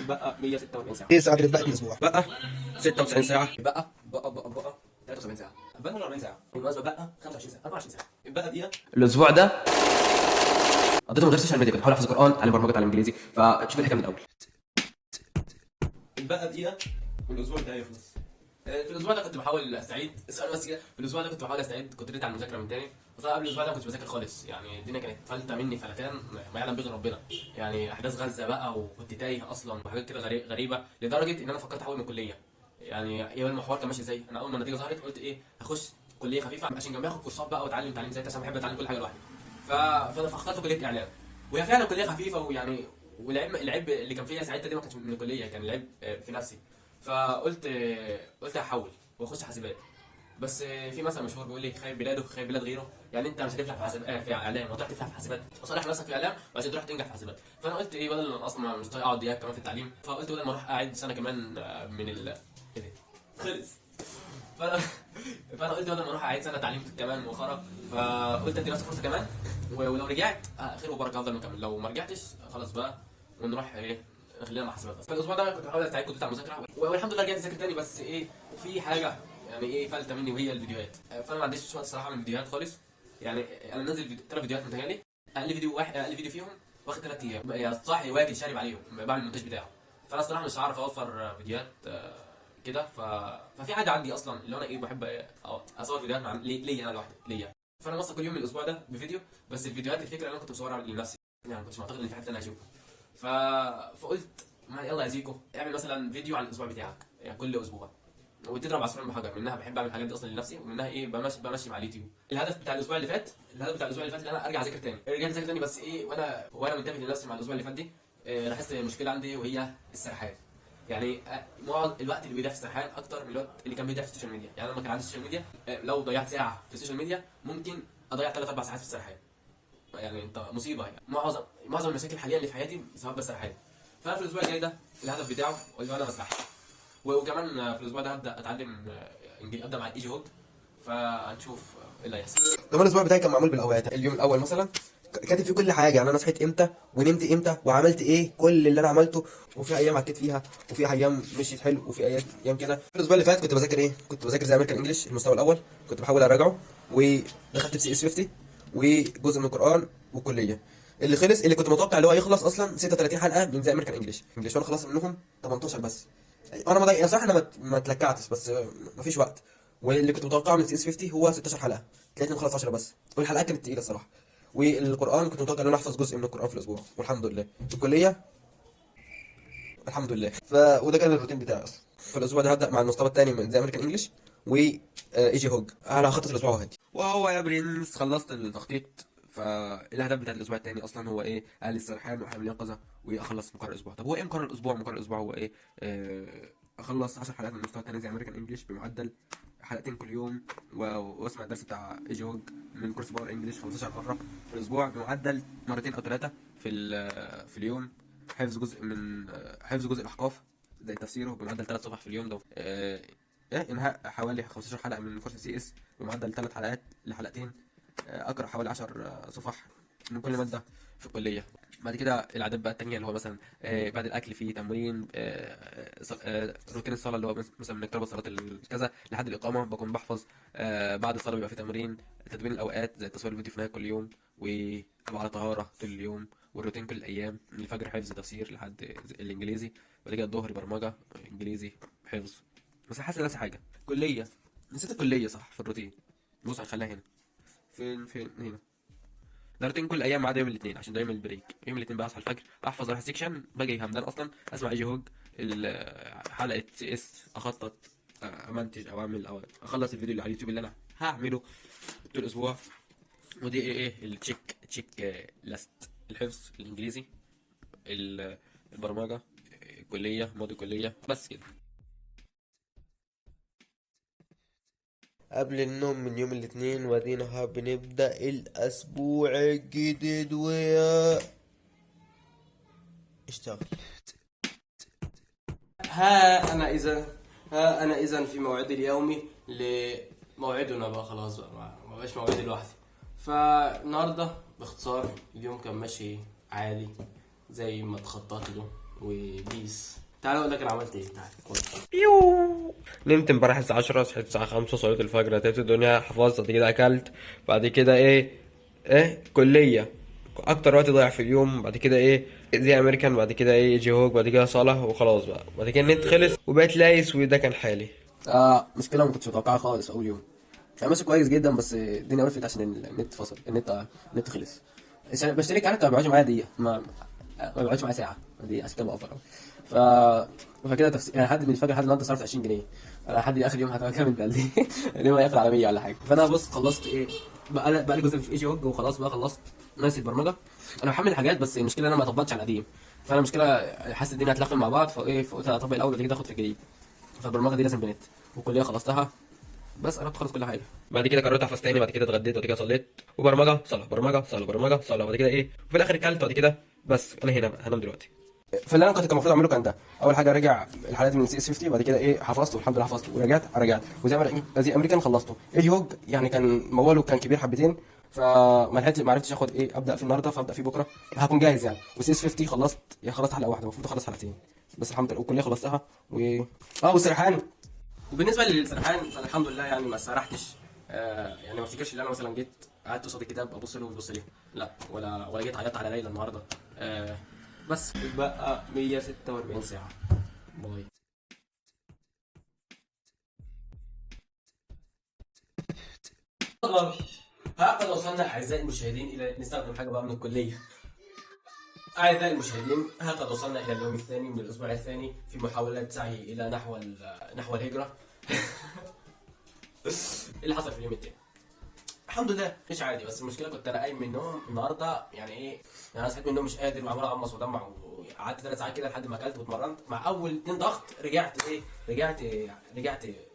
بقى 146 ساعه. ايه الساعه اللي اتبقت من الاسبوع؟ بقى 96 ساعه. بقى 73 ساعه. بقى 40 ساعه. بالمناسبه بقى 25 ساعه 24 ساعه. بقى دقيقه. الاسبوع ده قضيته من غير سوشيال ميديا، كنت بحاول احفظ القران، اتعلم برمجه، اتعلم انجليزي، فشوف الحكايه من الاول. بقى دقيقه والاسبوع ده هيخلص. في الاسبوع ده كنت بحاول استعيد السؤال بس كده. في الاسبوع ده كنت بحاول استعيد قدرتي على المذاكره من تاني. اصلا قبل الاسبوع ده ما كنتش بذاكر خالص، يعني الدنيا كانت فلتة مني فلتان ما يعلم به ربنا. يعني احداث غزه بقى وكنت تايه اصلا وحاجات كده غريبه، لدرجه ان انا فكرت احول من الكليه. يعني ايه المحور كان ماشي ازاي؟ انا اول ما النتيجه ظهرت قلت ايه، هخش كليه خفيفه عشان جنبي اخد كورسات بقى واتعلم تعليم ذاتي، عشان بحب اتعلم كل حاجه لوحدي. فانا فاخترت كليه اعلام، وهي فعلا كليه خفيفه، ويعني العيب اللي كان فيها ساعتها دي ما كانش من الكليه، كان العيب في نفسي. قلت هحول واخش حاسبات. بس في مثل مشهور بيقول لي خير بلاده خير بلاد غيره، يعني انت مش هتفلح في حاسبات في اعلام وتروح تفلح في حاسبات، صالح نفسك في اعلام وعشان تروح تنجح في حاسبات. فانا قلت ايه، بدل ما اصلا مش طايق اقعد اياك كمان في التعليم، فقلت بدل ما اروح اقعد سنه كمان من ايه ده خلص. فانا قلت بدل ما اروح اعيد سنه تعليم كمان وخرا، فقلت ادي نفسي فرصه كمان، ولو رجعت خير وبركه افضل مكمل، لو ما رجعتش خلاص بقى ونروح ايه خلينا مع حسابات. بس فالاسبوع ده كنت بحاول استعيد كنت بتاع مذاكره، والحمد لله رجعت اذاكر تاني. بس ايه، في حاجه يعني ايه فلتة مني، وهي الفيديوهات. فانا ما عنديش وقت الصراحه من الفيديوهات خالص. يعني انا نازل 3 فيديوهات متهيألي، اقل فيديو فيهم واخد 3 ايام، يا صاحي واكل شارب عليهم بعمل المونتاج بتاعه. فانا الصراحه مش هعرف اوفر فيديوهات كده. ففي عاده عندي اصلا اللي انا ايه بحب اصور فيديوهات مع ليا انا لوحدي ليا. فانا موصل كل يوم من الاسبوع ده بفيديو. بس الفيديوهات الفكره اللي انا كنت مصورها لنفسي، يعني ما كنتش معتقد ان في حد تاني هيشوفها. فقلت ما يلا يا زيكو اعمل مثلا فيديو عن الاسبوع بتاعك، يعني كل اسبوع، وتضرب عصفورين بحجر. منها بحب اعمل الحاجات دي اصلا لنفسي، ومنها ايه بمشي مع اليوتيوب. الهدف بتاع الاسبوع اللي فات ان انا ارجع اذاكر تاني. رجعت اذاكر تاني، بس ايه وانا منتبه لنفسي مع الاسبوع اللي فات دي، لاحظت مشكله عندي وهي السرحان. يعني معظم الوقت اللي بيضيع في السرحان اكتر من الوقت اللي كان بيضيع في السوشيال ميديا. يعني انا لما كان عندي السوشيال ميديا، لو ضيعت ساعه في السوشيال ميديا ممكن اضيع 3 4 ساعات في السرحان. يعني انت مصيبه. يعني معظم المشاكل حاليا اللي في حياتي بسبب السرحان. فانا في الاسبوع الجاي ده الهدف بتاعه اللي انا بسرح. وكمان في الاسبوع ده هبدا اتعلم انجليزي، ابدا مع الايجي هوج، فهنشوف ايه اللي هيحصل. كمان الاسبوع بتاعي كان معمول بالاوقات. اليوم الاول مثلا كاتب فيه كل حاجه، يعني انا صحيت امتى ونمت امتى وعملت ايه، كل اللي انا عملته. وفي ايام عكيت فيها، وفي ايام مشيت حلو، وفي ايام كده. الاسبوع اللي فات كنت بذاكر ايه، كنت بذاكر زي امريكان انجلش المستوى الاول، كنت بحاول اراجعه، ودخلت في سي اس 50 وجزء من القران والكليه. اللي خلص اللي كنت متوقع اللي هو يخلص اصلا 36 حلقه من زي امريكان انجلش وانا خلصت منهم 18 بس. انا صراحه انا ما اتلكعتش، بس مفيش وقت. واللي كنت متوقعه من سي اس 50 هو 16 حلقه، لقيتني مخلص 10 بس، والحلقات كانت تقيله الصراحه. والقران كنت متوقع ان انا احفظ جزء من القران في الاسبوع، والحمد لله. الكليه الحمد لله. وده كان الروتين بتاعي اصلا. في الاسبوع ده هبدا مع المستوى الثاني من زي امريكان انجلش وايجي هوج على خطه الاسبوع وهدي. وهو يا برنس خلصت التخطيط. فالهدف بتاع الاسبوع الثاني اصلا هو ايه، اقل السرحان واحمل اليقظه واخلص مقرر الاسبوع. طب هو ايه مقرر الاسبوع؟ مقرر الاسبوع هو ايه؟ اخلص 10 حلقات من المستوى الثاني زي امريكان انجلش بمعدل حلقتين كل يوم، واسمع الدرس بتاع ايجي هوج من كورس باور انجلش 15 مره في الاسبوع بمعدل مرتين او 3 في اليوم. حفظ جزء الاحقاف زي تفسيره بمعدل 3 صفح في اليوم ده. انهاء حوالي 15 حلقه من كورس سي اس بمعدل 3 حلقات لحلقتين. اقرا حوالي 10 صفح من كل ماده في الكليه. بعد كده العادات بقى التانية اللي هو مثلا بعد الاكل في تمرين، روتين الصلاه اللي هو مثلا من اقترب صلاه كذا لحد الاقامه بكون بحفظ. بعد الصلاه بيبقى في تمرين تدوين الاوقات زي تصوير الفيديو في نهايه كل يوم، وابقى على طهاره طول اليوم. والروتين كل الايام من الفجر حفظ تفسير لحد الانجليزي. بعد كده الظهر برمجه انجليزي حفظ. بس حاسس ناسي حاجه، كليه. نسيت الكليه صح في الروتين. بص هنخليها هنا. فين هنا. ده روتين كل ايام ما عدا يوم الاثنين عشان ده يوم البريك. يوم الاثنين بقى اصحى الفجر احفظ اروح السكشن، باجي همدان اصلا اسمع ايجي هوج حلقه سي اس، اخطط امنتج او اعمل او اخلص الفيديو اللي على اليوتيوب اللي انا هعمله طول الاسبوع. ودي ايه التشيك لاست: الحفظ، الانجليزي، البرمجه، الكليه، ماضي كليه، بس كده. قبل النوم من يوم الاثنين ودينا بنبدأ الأسبوع الجديد ويا اشتغل. ها انا اذا في موعدي اليومي لموعدنا بقى، خلاص بقى ما بقاش موعدي لوحدي. فالنهارده باختصار اليوم كان ماشي عادي زي ما اتخطط له. وبيس. تعالى اقول لك انا عملت ايه. تعالى نمت امبارح الساعة 10، صحيت الساعة 5، صليت الفجر، رتبت الدنيا، حفظت، بعد كده أكلت، بعد كده إيه كلية، أكتر وقت ضايع في اليوم، بعد كده زي أمريكان، بعد كده جي هوك، بعد كده صلاة، وخلاص بقى، بعد كده النت خلص وبقيت لايس، وده كان حالي. مشكله ما كنتش متوقعها خالص اول يوم. كان ماشي كويس جدا بس الدنيا وقفت عشان النت فصل. النت خلص. عشان بشتري كارت ما بيقعدش معايا دقيقه، ما بيقعدش معايا ساعه دي، عشان كده بقفل أوي. ف فكده يعني لحد من الفجر لحد النهارده صرفت 20 جنيه. انا لحد اخر يوم هكمل بقلبي اليوم هيقفل على 100 ولا حاجه. فانا بص خلصت بقى لي جزء في ايجي هوج وخلاص بقى خلصت. ناسي البرمجه. انا بحمل حاجات بس المشكله ان انا ما طبقتش على القديم. فانا المشكله حاسس الدنيا هتلخبط مع بعض فقلت اطبق الاول بعد كده اخد في الجديد. فالبرمجه دي لازم بنت. والكليه خلصتها. بس قربت خلص كل حاجه. بعد كده قررت احفظ تاني، بعد كده اتغديت، بعد كده صليت، وبرمجة صلاة، برمجة صلاة، برمجة صلاة، بعد كده وفي الآخر كلت، بعد كده بس أنا هنا بقى هنام دلوقتي. فاللي انا كان المفروض اعمله كان ده. اول حاجه راجع الحالات من سي اس 50، بعد كده حفظته والحمد لله حفظته، ورجعت زي امريكان خلصته. ايجي هوج يعني كان موال وكان كبير حبتين، ما عرفتش اخد ابدا في النهارده، فابدا فيه بكره هكون جاهز يعني. وسي اس 50 خلصت، خلصت حلقه واحده، المفروض اخلص حلقتين بس الحمد لله، والكليه خلصتها والسرحان. وبالنسبه للسرحان فالحمد لله يعني ما سرحتش. يعني ما افتكرش ان انا مثلا جيت قعدت قصاد الكتاب ابص له ويبص لي، لا، ولا جيت عيطت على ليلى النهارده. بس بقى 146 ساعه. باي. هكذا وصلنا اعزائي المشاهدين الى نستخدم حاجه بقى من الكليه. أعزائي المشاهدين، هكذا وصلنا إلى اليوم الثاني من الأسبوع الثاني في محاولات سعي إلى نحو الهجرة. إيه اللي حصل في اليوم الثاني؟ الحمد لله مش عادي، بس المشكله كنت انا قايم من النوم النهارده يعني يعني انا صحيت من النوم مش قادر وعمال اقمص ودمع، وقعدت 3 ساعات كده لحد ما اكلت واتمرنت. مع اول 2 ضغط رجعت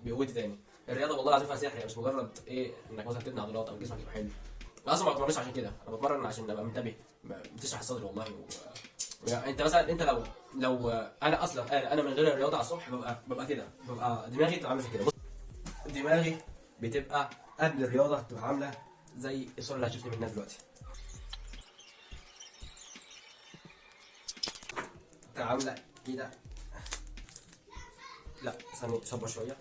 بقوتي تاني. الرياضه والله العظيم فيها سحر، يعني مش مجرد انك مثلا تبني عضلات او جسمك يبقى حلو. انا اصلا ما بتمرنش عشان كده، انا بتمرن عشان ابقى منتبه. بتشرح الصدر والله يعني انت مثلا لو انا اصلا انا من غير الرياضه على الصبح ببقى كده، ببقى دماغي بتبقى عامله كده. دماغي بتبقى قبل الرياضه بتبقى عامله زي الصوره اللي هتشوفني منها دلوقتي. بتبقى عامله كده. لا ثاني صبر شويه.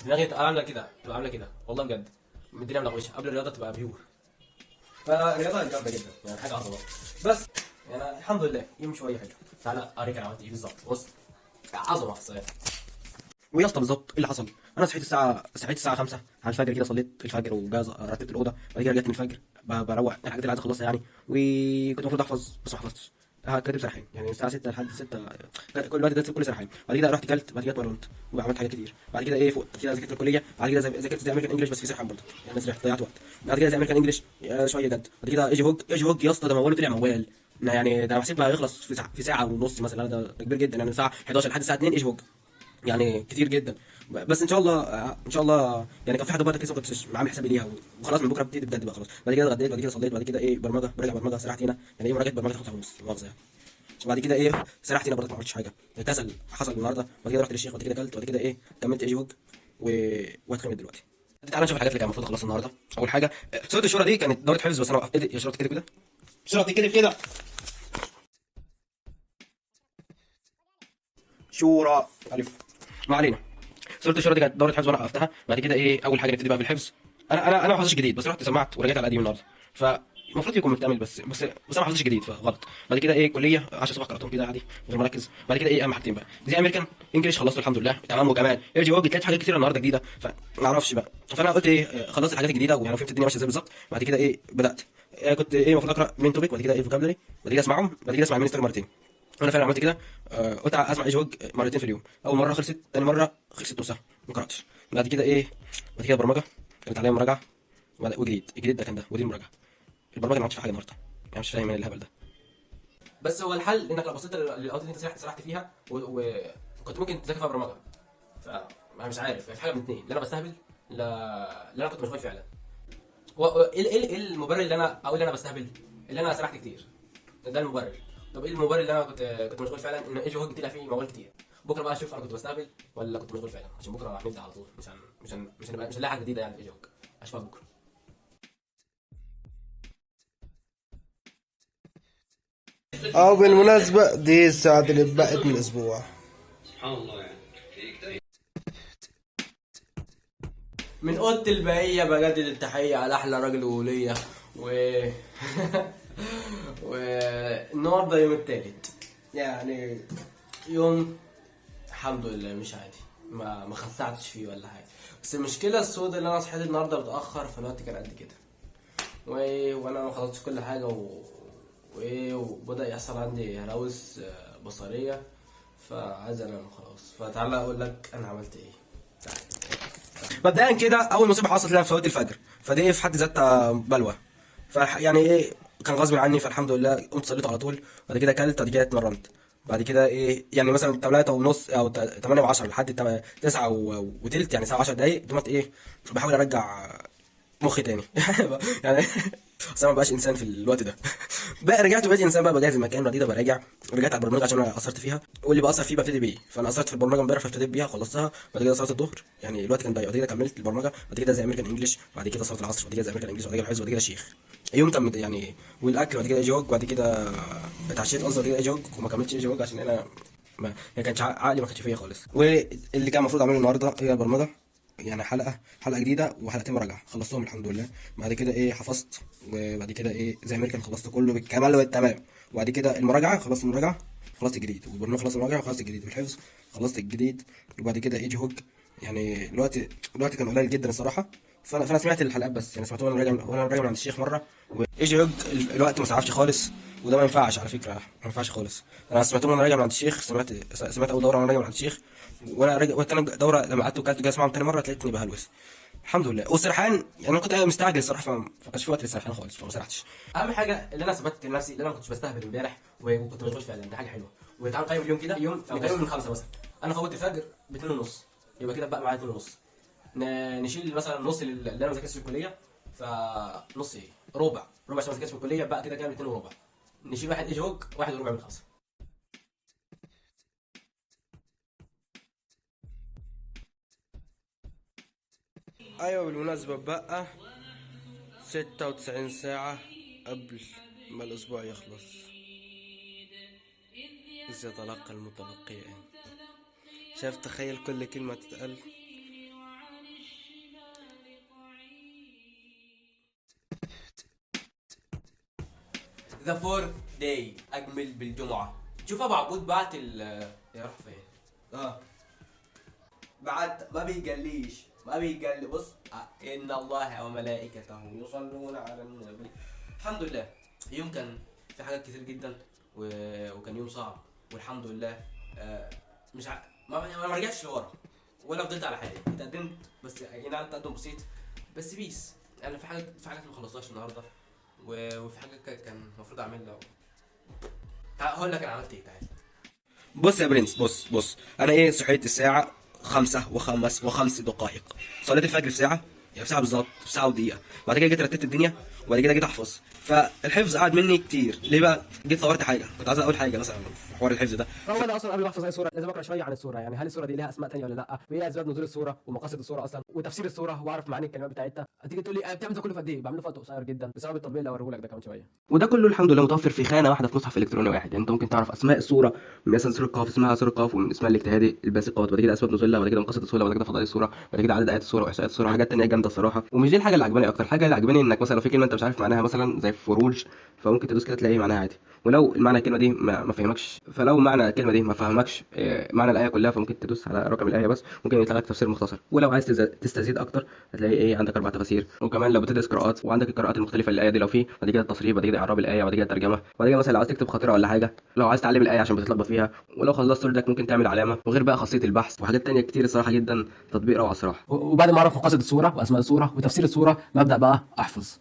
دماغي بتبقى عامله كده والله بجد. الدنيا ملغوشه قبل الرياضه تبقى بيور. فالرياضه جامده جدا يعني حاجه عظمه. بس يعني الحمد لله يوم شويه حلو. تعالى اوريك انا عملت ايه بالظبط. بص عظمه صحيح. ويا اسطى بالظبط ايه اللي حصل؟ انا صحيت الساعه 5 على الفجر كده، صليت الفجر وجاز رتبت الاوضه، بعد كده رجعت من الفجر بروق الحاجات اللي عايز اخلصها يعني. وكنت المفروض احفظ بس ما حفظتش. كاتب سرحان يعني الساعه 6 لحد 6، كل الوقت ده كله سرحان. بعد كده رحت كلت، بعد كده اتمرنت وعملت حاجات كتير. بعد كده فوق كده ذاكرت الكليه، بعد كده ذاكرت زي امريكان انجلش بس في سرحان برضه يعني سرحت ضيعت وقت. بعد كده زي امريكان انجلش شويه جد. بعد كده ايجي هوج يا اسطى ده موال طلع موال يعني. ده انا بحسب هيخلص في ساعه ونص مثلا. ده كبير جدا يعني، الساعه 11 لحد الساعه 2 ايجي هوج يعني كتير جدا. بس ان شاء الله يعني كان في حاجه برضه لسه ما كنتش عامل حسابي ليها، وخلاص من بكره ببتدي بجد بقى خلاص. بعد كده اتغديت، بعد كده صليت، بعد كده برمجه، براجع برمجه سرحت هنا يعني مراجعه برمجه 5 ونص مؤاخذه يعني. وبعد كده سرحت هنا برضه ما عملتش حاجه، كسل حصل النهارده. بعد كده رحت للشيخ، بعد كده اكلت، بعد كده كملت هوج واتخمد دلوقتي. تعالى نشوف الحاجات اللي كان المفروض اخلصها النهارده. اول حاجه سوره الشورى دي كانت دوره حفظ، بس انا وقفت يا شرط كده شرط كده شورى الف. ما علينا. سوره الشورى دي كانت دوره حفظ وانا وقفتها. بعد كده اول حاجه نبتدي بقى بالحفظ. انا ما حفظتش جديد، بس رحت سمعت ورجعت على القديم النهارده. فالمفروض يكون مكتمل، بس انا ما حفظتش جديد فغلط. بعد كده كليه 10 صفحات قراتهم كده عادي غير مركز. بعد كده اهم حاجتين بقى زي امريكان انجلش خلصته الحمد لله تمام وجمال. ارجع واجي لقيت حاجات كتير النهارده جديده فما اعرفش بقى. فانا قلت خلصت الحاجات الجديده ويعني فهمت الدنيا ماشيه ازاي بالظبط. بعد كده بدات كنت المفروض اقرا من توبيك، بعد كده فوكابلري، بعد كده اسمعهم، بعد كده اسمع المينستر مرتين. وانا فعلا عملت كده. قلت اسمع ايجوج مرتين في اليوم. اول مره خلصت، ثاني مره خلصت نص ساعه ما قراتش. بعد كده بعد كده برمجه كانت عليها مراجعه. الجديد ده كان ده، ودي المراجعه. البرمجه ما عملتش في حاجه النهارده يعني مش فاهم ايه الهبل ده. بس هو الحل انك لو بصيت للاوقات اللي انت سرحت فيها وكنت ممكن تذاكر فيها برمجه. فانا مش عارف في حاجه من اتنين، لا انا بستهبل لا انا كنت مشغول فعلا. ايه المبرر اللي انا بستهبل؟ اللي انا سرحت كتير ده المبرر. طب ايه المبرر اللي انا كنت مشغول فعلا؟ ان ايجي هوج طلع فيه موال كتير. بكره بقى اشوف انا كنت بستهبل ولا كنت مشغول فعلا، عشان بكره هنبدا على طول. مش هنلاقي حاجه جديده يعني في ايجي هوج. اشوفك بكره. اه بالمناسبة دي الساعة اللي اتبقت من الأسبوع. سبحان الله يعني. من اوضه البهيه بجدد التحيه على احلى راجل وليه و والنهارده يوم التالت، يعني يوم الحمد لله مش عادي، ما خسعتش فيه ولا حاجه. بس المشكله السوداء اللي انا صحيت النهارده متاخر، فالوقت كان قد كده وانا ما خلصتش كل حاجه وبدا يحصل عندي هلاوس بصريه، فعايز انام خلاص. فتعالى اقول لك انا عملت ايه. تعالى. مبدئيا كده اول مصيبه حصلت لنا في صلاه الفجر، فدي في حد ذاتها بلوى. يعني ايه، كان غصب عني، فالحمد لله قمت صليت على طول. بعد كده اكلت، بعد كده اتمرنت، بعد كده ايه يعني مثلا 3 ونص او 8 و10 لحد 9 وتلت، يعني ساعه 10 دقايق دمت ايه، بحاول ارجع مخي تاني. يعني بس انا ما بقاش انسان في الوقت ده. بقى رجعت وبقيت انسان، بقى بجهز المكان، بعد كده براجع. رجعت على البرنامج عشان انا قصرت فيها، واللي بأثر فيه ببتدي بيه. فانا قصرت في البرمجه امبارح، فابتديت بيها خلصتها. بعد كده صلاه الظهر، يعني الوقت كان ضيق. بعد كده كملت البرمجه، بعد كده زي امريكان انجلش، بعد كده صلاه العصر، بعد كده زي امريكان انجلش، بعد كده الحفظ، بعد كده شيخ. يوم كان يعني والاكل، بعد كده جوج، بعد كده اتعشيت قصدي، بعد كده جوج وما كملتش جوج عشان انا ما كانش عقلي ما كانش فيا خالص. واللي كان المفروض اعمله النهارده هي البرمجه، يعني حلقه جديده وحلقتين مراجعه، خلصتهم الحمد لله. بعد كده ايه حفظت، وبعد كده ايه زي امريكان خلصت كله بالكمال والتمام. وبعد كده المراجعه، خلصت المراجعه خلصت الجديد، والبرنامج خلصت المراجعه وخلصت الجديد، والحفظ خلصت الجديد. وبعد كده ايه هوج. يعني الوقت كان قليل جدا الصراحه. فانا سمعت الحلقات بس، يعني سمعتهم وانا راجع من عند الشيخ مره. وايجي هوج الوقت ما سعفش خالص، وده ما ينفعش على فكره، ما ينفعش خالص. انا سمعتهم وانا راجع من عند الشيخ، سمعت اول دوره وانا راجع من عند الشيخ، وانا راجع وتاني دوره لما قعدت وكلت جالس معاهم تاني مره لقيتني بهلوس. الحمد لله. والسرحان يعني انا كنت مستعجل الصراحه، فما كانش في وقت للسرحان خالص، فما سرحتش. اهم حاجه اللي انا ثبتت لنفسي، اللي انا ما كنتش بستهبل امبارح وكنت مشغول فعلا، دي حاجه حلوه. وتعالوا نقيم اليوم كده، يوم نقيم من 5 مثلا. انا فوت الفجر ب 2 ونص، يبقى كده بقى معايا 2 ونص. نشيل مثلا نص اللي انا ما ذاكرتش في الكليه، فنص ايه، ربع عشان ما ذاكرتش في الكليه، بقى كده كام 2 وربع. نشيل واحد ايج هوج، 1 وربع من 5. ايوه بالمناسبة بقى 96 ساعة قبل ما الأسبوع يخلص. إذ يتلقى المتلقيان. شايف، تخيل كل كلمة تتقال. ذا فور داي اجمل بالجمعه. شوف ابو عبود بعت يا روح فين. بعت ما بيجليش، ما بيجلي. بص ان الله وملائكته يصلون على النبي. الحمد لله يوم كان في حاجات كتير جدا وكان يوم صعب، والحمد لله. مش ما رجعتش لورا ولا فضلت على حالي. اتقدمت بس يعني نعم تقدم بسيط، بس بيس. يعني في حاجات ما خلصتهاش النهارده، وفي حاجات كان المفروض اعملها. هقول لك انا عملت ايه. تعالى بص يا برنس، بص انا ايه، صحيت الساعه 5:05 صليت الفجر في ساعه، يعني في ساعه بالظبط، في ساعه ودقيقه. بعد كده جيت رتبت الدنيا، وبعد كده جيت احفظ. فالحفظ قعد مني كتير. ليه بقى؟ جيت صورت حاجه، كنت عايز اقول حاجه مثلا في حوار الحفظ ده. فهو انا اصلا قبل ما احفظ اي صوره لازم اقرا شويه عن الصوره، يعني هل الصوره دي لها اسماء ثانيه ولا لا، وايه اسباب نزول الصوره ومقاصد الصوره اصلا وتفسير الصوره، واعرف معاني الكلمات بتاعتها. هتيجي تقول لي بتعمل ده كله في قد ايه؟ بعمله في وقت قصير جدا بسبب التطبيق اللي هوريه لك ده كمان شويه. وده كله الحمد لله متوفر في خانه واحده في مصحف الكتروني واحد. يعني انت ممكن تعرف اسماء الصوره، مثلا سوره القاف اسمها سوره القاف، ومن اسمها الاجتهادي الباسقات، بعد كده اسباب نزولها، بعد كده مقاصد الصوره، بعد كده فضائل الصوره، بعد كده عدد ايات الصوره واحصائيات الصوره، وحاجات تانية جامده الصراحه. ومش دي الحاجه اللي عجباني اكتر. الحاجه اللي عجباني انك مثلا لو في كلمه انت مش عارف معناها، مثلا زي فروج، فممكن تدوس كده تلاقي معناها عادي. ولو المعنى الكلمه دي ما فهمكش، فلو معنى الكلمه دي ما فهمكش معنى الايه كلها، فممكن تدوس على رقم الايه بس، ممكن يطلع لك تفسير مختصر. ولو عايز تستزيد اكتر هتلاقي ايه، عندك 4 تفاسير. وكمان لو بتدرس قراءات، وعندك القراءات المختلفه للايه دي لو في، بعد كده التصريف، بعد كده اعراب الايه، بعد كده الترجمه، بعد كده مثلا لو عايز تكتب خاطره ولا حاجه، لو عايز تعلم الايه عشان بتتلخبط فيها، ولو خلصت وردك ممكن تعمل علامه. وغير بقى خاصيه البحث وحاجات تانية كتير الصراحه جدا. تطبيق روعه الصراحه. وبعد ما اعرف مقاصد الصوره واسماء الصوره وتفسير الصوره ببدا بقى احفظ.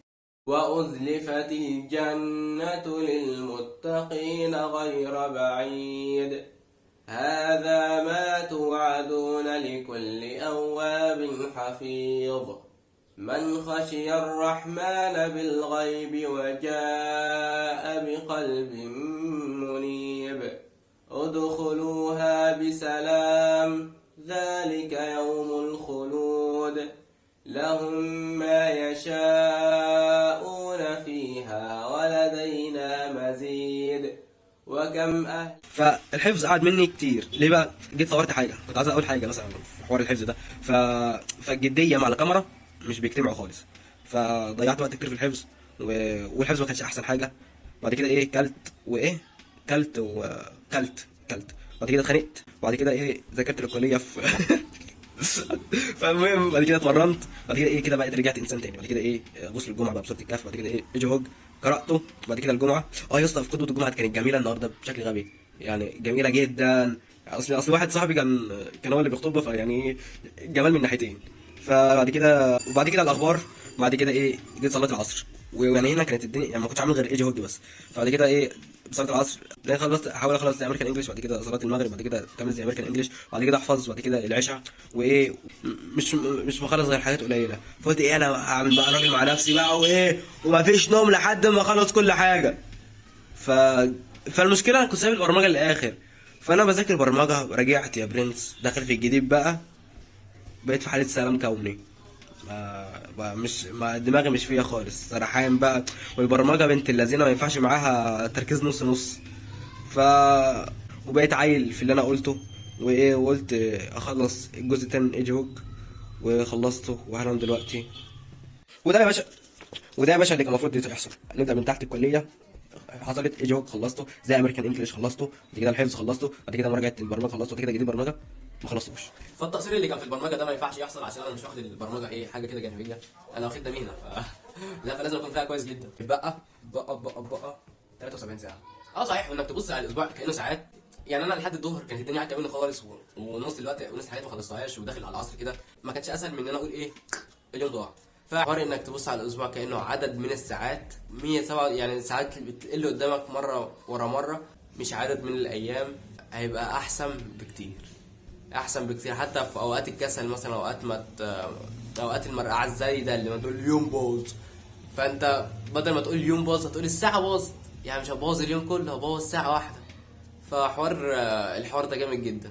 وأزلفت الجنة للمتقين غير بعيد. هذا ما توعدون لكل أواب حفيظ. من خشي الرحمن بالغيب وجاء بقلب منيب. ادخلوها بسلام ذلك يوم الخلود. لهم ما يشاءون فيها ولدينا مزيد. كم أهل. فالحفظ قعد مني كتير. ليه بقى؟ جيت صورت حاجه، كنت عايز اقول حاجه مثلا في حوار الحفظ ده، فالجديه مع الكاميرا مش بيجتمعوا خالص، فضيعت وقت كتير في الحفظ والحفظ ما كانش احسن حاجه. بعد كده ايه، كلت بعد كده اتخانقت، وبعد كده ايه ذاكرت الكليه في فالمهم بعد كده اتمرنت، بعد كده ايه كده بقيت رجعت انسان تاني. بعد كده ايه غسل الجمعه بقى بسوره الكهف، بعد كده ايه ايجي هوج قراته، بعد كده الجمعه. يا اسطى في خطبه الجمعه كانت جميله النهارده بشكل غبي، يعني جميله جدا. اصل واحد صاحبي كان هو اللي بيخطبها، فيعني ايه جمال من ناحيتين. وبعد كده الاخبار، بعد كده ايه جيت صلاه العصر، ويعني هنا كانت الدنيا يعني ما كنتش عامل غير ايجي هوج بس. فبعد كده ايه صلاه العصر بعدين خلصت، احاول اخلص الامريكان انجلش، بعد كده صلاه المغرب، بعد كده اكمل زي امريكان انجلش، بعد كده احفظ، بعد كده العشاء، وايه مش بخلص غير حاجات قليله. فقلت ايه انا هعمل بقى راجل مع نفسي بقى، وايه ومفيش نوم لحد ما اخلص كل حاجه. ف فالمشكله انا كنت سايب البرمجه للاخر، فانا بذاكر برمجه، رجعت يا برنس داخل في الجديد بقى، بقيت في حاله سلام كوني. مش دماغي مش فيها خالص سرحان بقى، والبرمجه بنت اللذينه ما ينفعش معاها تركيز نص نص. ف وبقيت عايل في اللي انا قلته، وايه وقلت اخلص الجزء التاني من ايجي هوك، وخلصته وهنام دلوقتي. وده يا باشا اللي كان المفروض يحصل. نبدا من تحت الكليه، حصلت ايجي هوك خلصته، زي امريكان انجلش خلصته، بعد كده الحفظ خلصته، بعد كده مراجعه البرمجه خلصته، بعد كده جديد برمجه ما خلصتوش. فالتقصير اللي كان في البرمجه ده ما ينفعش يحصل، عشان انا مش واخد البرمجه ايه حاجه كده جانبيه، انا واخدها مهنه لا فلازم اكون فيها كويس جدا. بقى 73 ساعه. صحيح، وانك تبص على الاسبوع كانه ساعات. يعني انا لحد الظهر كانت الدنيا عاجبه مني خالص، ونص الوقت ونص الحاجات ما خلصتهاش، وداخل على العصر كده ما كانش اسهل من ان انا اقول ايه اليوم ضاع. فحوار انك تبص على الاسبوع كانه عدد من الساعات 107، يعني الساعات بتقل قدامك مره ورا مره، مش عدد من الايام، هيبقى احسن بكتير. حتى في اوقات الكسل مثلا، اوقات المرقعه الزايده اللي ما تقول اليوم باظ، فانت بدل ما تقول اليوم باظ هتقول الساعه باظت، يعني مش هتبوظ اليوم كله، هتبوظ ساعه واحده. الحوار ده جامد جدا.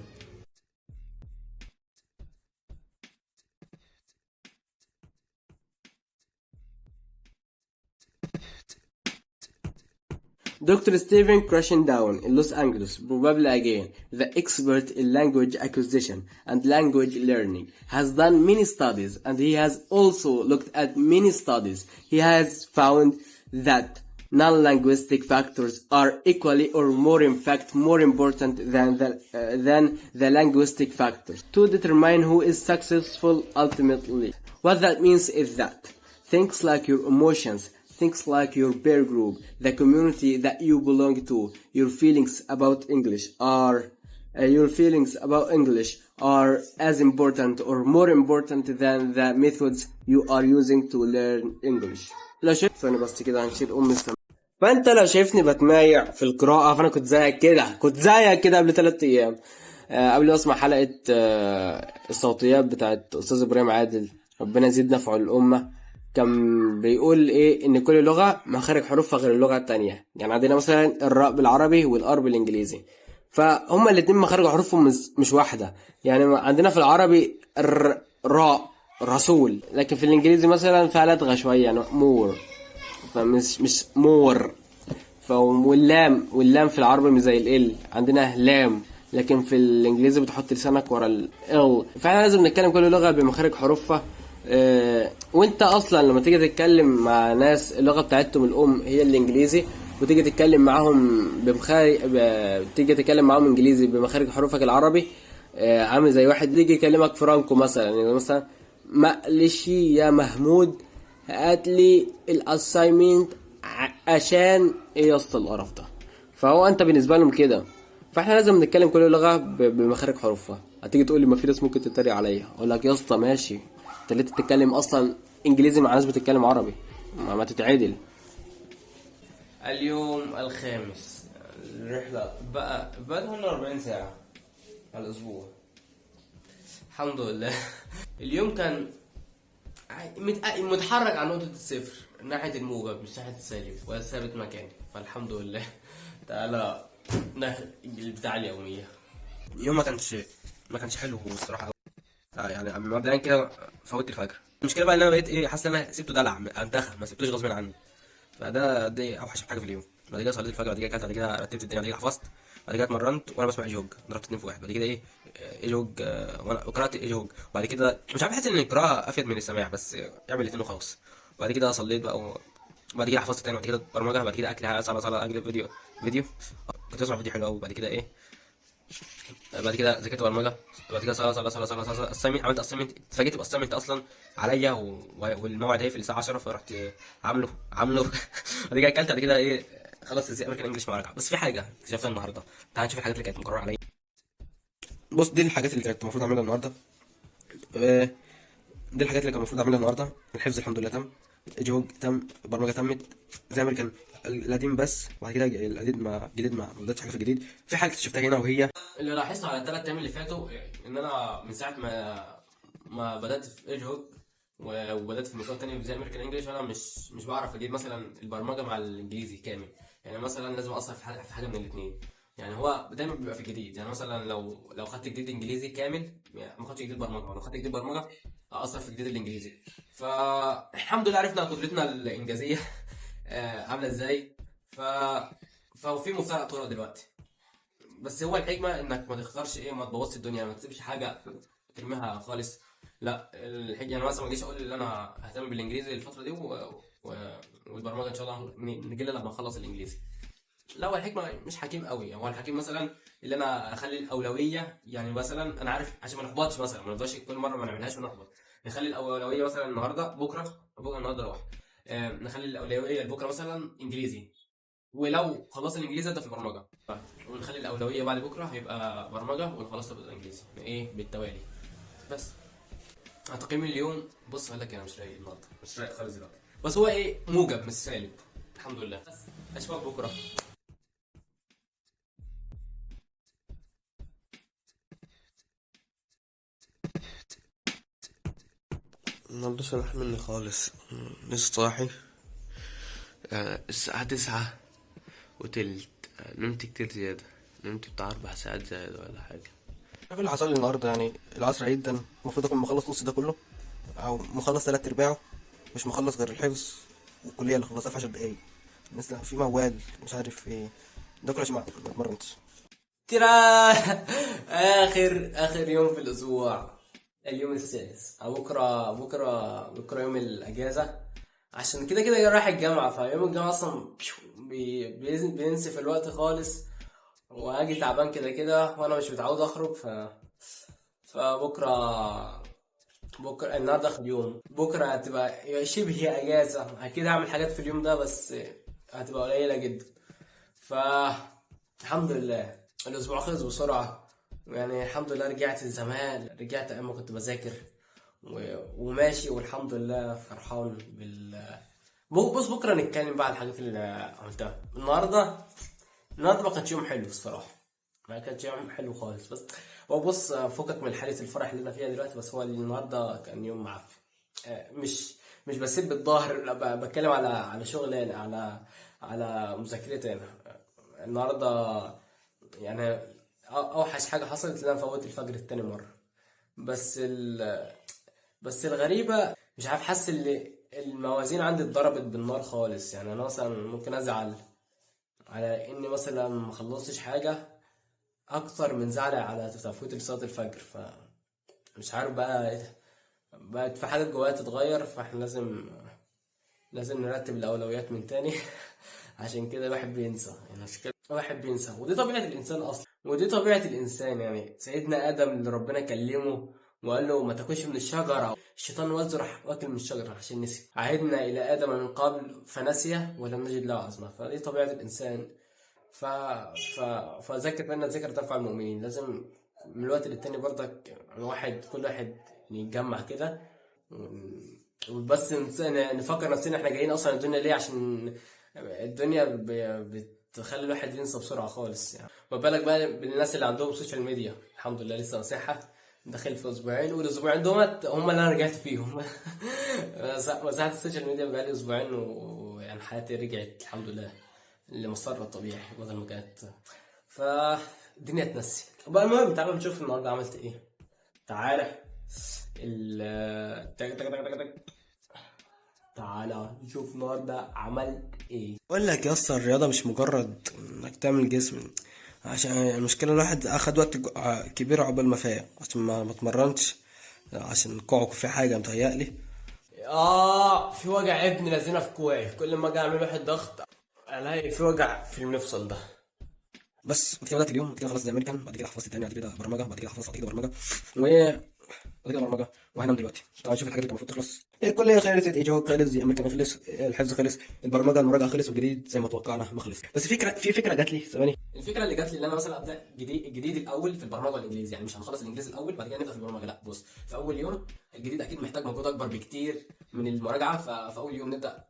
Dr. Stephen Krashendown in Los Angeles, probably again, the expert in language acquisition and language learning, has done many studies, and he has also looked at many studies. He has found that non-linguistic factors are equally or more, in fact, more important than the linguistic factors to determine who is successful ultimately. What that means is that things like your emotions, things like your peer group, the community that you belong to, your feelings about English are as important or more important than the methods you are using to learn English. لو شايف ثاني بس كده هنشيل السماء. فانت لو شايفني بتمايع في القراءة، فانا كنت زيك كده قبل 3 ايام، قبل ما اسمع حلقة الصوتيات بتاعت استاذ ابراهيم عادل، ربنا يزيد نفعه الامة. كان بيقول ايه ان كل لغة مخارج حروفها غير اللغة التانية. يعني عندنا مثلا الراء بالعربي والار بالانجليزي، فهما الاتنين مخارج حروفهم مش واحدة. يعني عندنا في العربي راء رسول، لكن في الانجليزي مثلا فيها لدغة شوية، يعني مور، فمش مور. واللام في العربي مش زي ال، عندنا لام، لكن في الانجليزي بتحط لسانك ورا ال. فاحنا لازم نتكلم كل لغة بمخارج حروفها. وانت اصلا لما تيجي تتكلم مع ناس اللغة بتاعتهم الام هي الانجليزي، وتيجي تتكلم معاهم تيجي تتكلم معاهم انجليزي بمخارج حروفك العربي، عامل زي واحد يجي يكلمك فرانكو مثلا، يعني مثلا معلش يا محمود هات لي الاسايمنت عشان ايه يا اسطى القرف ده. فهو انت بالنسبه لهم كده. فاحنا لازم نتكلم كل لغه بمخارج حروفها. هتيجي تقول لي ما في ناس ممكن تتريق عليا، اقول لك يا اسطى ماشي، انت ليه تتكلم اصلا انجليزي مع ناس بتتكلم عربي؟ ما تتعدل. اليوم الخامس، الرحله بقى 40 ساعه على الاسبوع. الحمد لله. اليوم كان متحرك عن نقطة الصفر، ناحية الموجب مش ناحية السالب، ولا ثابت مكاني، فالحمد لله تعالى بتاع اليومية. يوم ما كانش حلو الصراحه. يعني مبدئيا كده فوت الفجر. المشكله بقى ان انا بقيت ايه حاسس ان انا سبته دلع انتخب، ما سبتوش غصب عني. دي اوحش حاجه في اليوم. بعد كده صليت الفجر، بعد كده اكلت، بعد كده رتبت الدنيا، بعد كده حفظت، بعد كده اتمرنت وانا بسمع ايجوج، ضربت 2 في 1. بعد كده ايه ايجوج وانا قرات ايجوج. وبعد كده مش عارف، احس ان القراءه افيد من السماع، بس اعمل الاثنين وخلاص. وبعد كده صليت بقى وبعد كده حفظت تاني، بعد كده برمجه، بعد كده اكل، صلاه اجلب فيديو كنت بسمع فيديو حلو قوي. بعد كده ايه بعد كده ذاكرت برمجه، بعد كده صلاه اسايمنت، عملت اسايمنت، اتفاجئت باسايمنت اصلا عليا والموعد هيقفل الساعه 10، فرحت عامله بعد كده اكلت، بعد كده ايه خلاص ازاي امريكان انجلش مع رجعه. بس في حاجه اكتشفتها النهارده، تعال نشوف الحاجات اللي كانت مقرره عليا. بص دي الحاجات اللي كانت المفروض اعملها النهارده. آه، دي الحاجات اللي كان المفروض اعملها النهارده. الحفظ الحمد لله تم، الجهود تم، البرمجه تمت زي ما كان القديم بس. وبعد كده الجديد ما بداتش حاجه في الجديد. في حاجه اكتشفتها هنا وهي اللي لاحظته على الثلاث ايام اللي فاتوا ان انا من ساعه ما بدات في ايج هوك وبدات في مستوى تاني زي امريكان انجلش، انا مش بعرف اجيب مثلا البرمجه مع الانجليزي كامل. يعني مثلا لازم اثر في حاجه من الاثنين. يعني هو دايما بيبقى في الجديد، يعني مثلا لو خدت جديد انجليزي كامل، يعني ما خدتش جديد برمجه، لو خدت جديد برمجه اثر في الجديد الانجليزي. فالحمد لله عرفنا قدرتنا الانجازيه عامله ازاي. ف ففي مفترق طرق دلوقتي. بس هو الحكمه انك ما تختارش ايه، ما تبوظش الدنيا، ما تسيبش حاجه ترميها خالص. لا الحكمه يعني مثلا ما اجيش اقول ان انا ههتم بالانجليزي الفتره دي و... والبرمجه ان شاء الله نجي لما نخلص الانجليزي. لا هو الحكمه مش حكيم قوي. هو الحكيم مثلا اللي انا اخلي الاولويه، يعني مثلا انا عارف عشان ما نحبطش، مثلا ما نفضلش كل مره ما نعملهاش ونحبط. نخلي الاولويه مثلا النهارده بكره النهارده روح. نخلي الاولويه لبكره مثلا انجليزي، ولو خلصنا الانجليزي ابدا في البرمجه. ونخلي الاولويه بعد بكره هيبقى برمجه، ونخلص تبقى انجليزي ايه بالتوالي. بس تقييم اليوم، بص اقول لك انا مش رايق النهارده، مش رايق خالص دلوقتي، بس هو ايه موجب مش سالب. الحمد لله. بس اشوفك بكره. النهارده سرح مني خالص. لسه صاحي الساعة 9:03. نمت كتير زيادة، نمت بتاع 4 ساعات زيادة ولا حاجة. عارف اللي حصل لي النهارده؟ يعني العصر جدا المفروض اكون مخلص نص ده كله، او مخلص 3/4، مش مخلص غير الحفظ والكلية اللي خلصتها في 10 دقايق. لسه في موال مش عارف ايه ده كله عشان ما اتمرنتش. ترى اخر يوم في الاسبوع، اليوم السادس. بكره يوم الاجازه، عشان كده رايح الجامعه. فيوم الجامعه اصلا بينسف الوقت خالص، واجي تعبان كده وانا مش متعود اخرج. فبكره النهارده اخر يوم، بكره هتبقى شبه اجازه. اكيد هعمل حاجات في اليوم ده بس هتبقى قليله جدا. الحمد لله الاسبوع خلص بسرعه. يعني الحمد لله رجعت زمان، رجعت ايام ما كنت بذاكر وماشي، والحمد لله فرحان بص بكره نتكلم بقى عن الحاجات اللي عملتها النهارده ما كانش يوم حلو الصراحه، ما كانش يوم حلو خالص. بس هو بص فكك من حالة الفرح اللي انا فيها دلوقتي، بس هو النهارده كان يوم معفن. مش بسيب الظهر، لا بتكلم على شغلي أنا، على مذاكرتي انا. النهارده يعني اوحش حاجه حصلت ان انا فوت الفجر التاني مره. بس بس الغريبه مش عارف، حاسس ان الموازين عندي اتضربت بالنار خالص. يعني انا مثلا ممكن ازعل على اني مثلا ما خلصتش حاجه اكتر من زعلي على تفويت لصلاه الفجر. فمش عارف بقى ايه ده. بقت في حاجه جوايا تتغير، فاحنا لازم نرتب الاولويات من تاني. عشان كده الواحد بينسى، يعني عشان كده الواحد بينسى، ودي طبيعه الانسان اصلا، ودي طبيعه الانسان. يعني سيدنا ادم اللي ربنا كلمه وقال له ما تاكلش من الشجره، الشيطان وزه راح واكل من الشجره عشان نسي. عهدنا الى ادم من قبل فنسي ولم نجد له عزما. فدي طبيعه الانسان. ف ف فذاكر فإن الذكر تنفع المؤمنين. لازم من الوقت للتاني برضك كل واحد يتجمع كده، وبس نفكر نفسنا احنا جايين اصلا الدنيا ليه. عشان الدنيا بتخلي الواحد ينسى بسرعة خالص. يعني ما بالك بقى بالناس اللي عندهم سوشيال ميديا. الحمد لله لسه مساحة، داخل في اسبوعين، والاسبوعين دوت هم اللي انا رجعت فيهم. مساحة السوشيال ميديا بقالي اسبوعين، ويعني حياتي رجعت الحمد لله لمسارها الطبيعي بدل ما كانت. فالدنيا تنسي بقى. المهم تعالوا نشوف النهارده عملت ايه. تعالى تك تك تك تك تك. تعالى نشوف النهارده عملت ايه. بقول لك يا اسطى، الرياضه مش مجرد انك تعمل جسم، عشان المشكله الواحد اخد وقت كبير عقبال ما فاق، عشان ما اتمرنش، عشان كوعك في حاجه متهيألي. في وجع ابن لذينه في كوعي، كل ما اجي اعمل واحد ضغط الاقي في وجع في المفصل ده. بس بعد كده بدأت اليوم، بعد كده خلاص زي امريكان، بعد كده حفظت تاني، بعد كده برمجه، بعد كده حفظت، بعد كده برمجه بعد كده برمجه، وهنام دلوقتي. طبعا شوف الحاجات اللي كان المفروض تخلص. الكليه خلصت، ايجاد خلص، زي امريكان خلص، الحفظ خلص، البرمجه المراجعه خلص، والجديد زي ما توقعنا ما خلص. بس في فكره جات لي ثواني. الفكره اللي جات لي ان انا مثلا ابدا الجديد الاول في البرمجه والانجليزي، يعني مش هنخلص الانجليزي الاول بعد كده نبدا في البرمجه، لا بص، في اول يوم الجديد اكيد محتاج مجهود اكبر بكتير من المراجعه، ففي اول يوم نبدا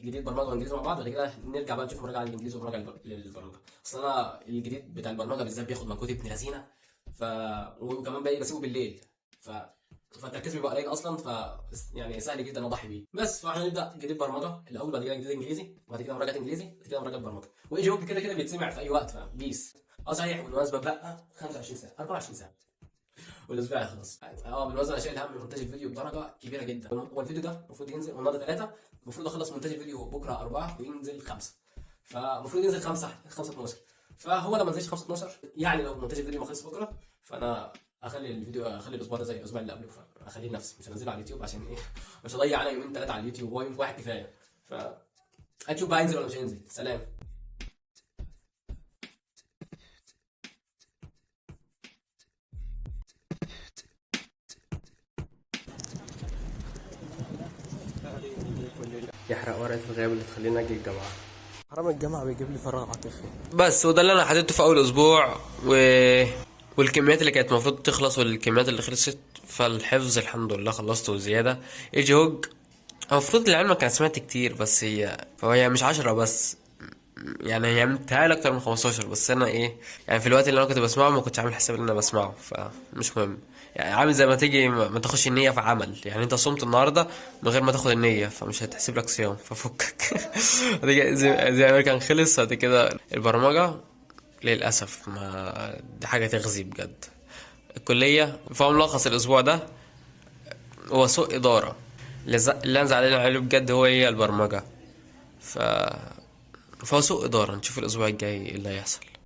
جديد برمجه وانجليزي مع بعض، بعد كده نرجع بقى نشوف مراجعه للانجليزي ومراجعه للبرمجه. اصل انا الجديد بتاع البرمجه بالذات بياخد مجهود ابن لذينه، وكمان باقي بسيبه بالليل، فالتركيز بيبقى قليل اصلا، يعني سهل جدا اضحي بيه. بس فاحنا نبدا جديد برمجه الاول، بعد كده جديد انجليزي، وبعد كده مراجعه انجليزي، بعد كده مراجعه برمجه، وايجي هوب كده كده بيتسمع في اي وقت، فبيس. صحيح بالمناسبه بقى 25 ساعه 24 ساعه والاسبوع يخلص. بالمناسبه انا شايل هم مونتاج الفيديو بدرجه كبيره جدا. هو الفيديو ده المفروض ينزل النهارده 3، المفروض اخلص مونتاج الفيديو بكره 4 وينزل 5، فالمفروض ينزل 5 12، فهو لما نزلش 5 12 يعني لو مونتاج الفيديو ما خلص بكره، فانا اخلي الاسبوع ده زي الاسبوع اللي قبله، فاخليه لنفسي مش هنزله على اليوتيوب، عشان ايه؟ مش هضيع انا يومين 3 على اليوتيوب، هو يوم واحد كفايه. هتشوف بقى ينزل ولا مش هينزل. سلام. يحرق ورقه الغياب اللي تخليني اجي الجامعه. حرام، الجامعه بيجيب لي فراغ عاطفي. بس وده اللي انا حددته في اول اسبوع والكميات اللي كانت المفروض تخلص والكميات اللي خلصت، فالحفظ الحمد لله خلصته وزياده. ايجي هوج المفروض لعلمك انا سمعت كتير، بس فهي مش 10 بس، يعني هي متهيألي اكتر من 15، بس انا يعني في الوقت اللي انا كنت بسمعه ما كنتش عامل حساب ان انا بسمعه، فمش مهم. يعني عامل زي ما تيجي ما تاخدش النية في عمل، يعني انت صمت النهارده من غير ما تاخد النية، فمش هتحسب لك صيام، ففكك. بعد كده زي ما كان خلص، بعد كده البرمجة للأسف ما دي حاجة تغزي بجد. الكلية فملخص الأسبوع ده هو سوء إدارة، اللي أنا زعلان عليه بجد هي البرمجة، فهو سوء إدارة. نشوف الأسبوع الجاي إيه اللي هيحصل.